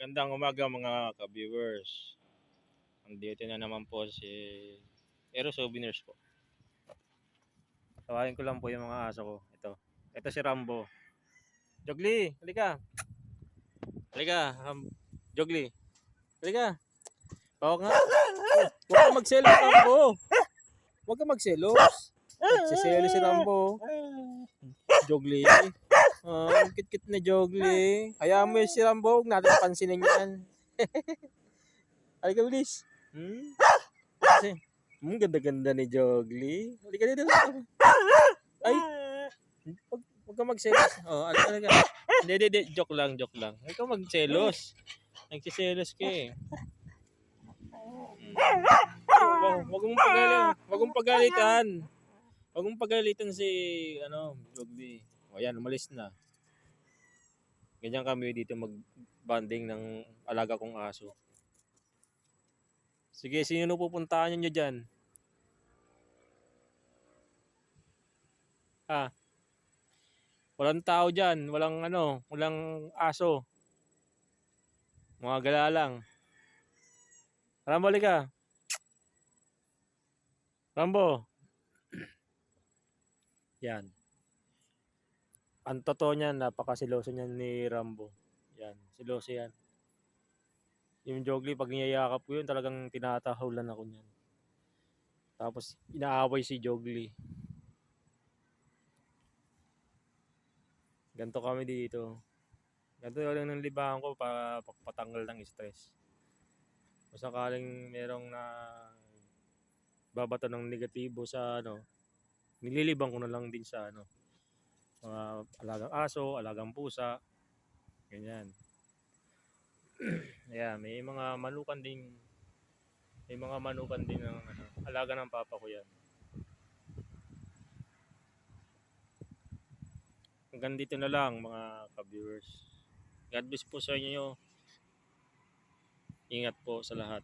Magandang umaga mga ka-viewers. Andito na naman po si Aero Souvenirs po. Tawarin ko lang po yung mga aso ko. Ito si Rambo. Jogli, halika. Halika, Jogli. Halika. Bawak nga. Huwag ka magselos, Rambo. Huwag ka magselos. Nagsiselo si Rambo. Jogli. Ang kit-kit na Jogli. Hayaan mo si Rambo. Huwag natin pansinin yan. Halika, bilis. Kasi, ganda-ganda ni Jogli. Halika dito. Ay, huwag ka magselos. Halika. Hindi. Joke lang. Huwag ka magselos. Nagsiselos ka eh. Huwag mong pagalitan. Huwag mong pagalitan si, Jogli. Ayan, umalis na. Ganyan kami dito mag-banding ng alaga kong aso. Sige, sino pupuntahan nyo dyan? Walang tao dyan, walang aso. Mga gala lang. Rambo, halika. Rambo. Yan. Ang totoo niyan, napakasiloso niyan ni Rambo. Yan, siloso yan. Yung Jogli, pag niyayakap ko yun, talagang tinatahulan ako niyan. Tapos, inaaway si Jogli. Ganto kami dito. Ganto lang ng libangan ko para patanggal ng stress. Kung sakaling merong na babato ng negatibo sa nililibang ko na lang din sa mga alagang aso, alagang pusa, ganyan. Ayan, may mga manukan din ng alaga ng papa ko yan. Hanggang dito na lang mga ka-viewers. God bless po sa inyo. Ingat po sa lahat.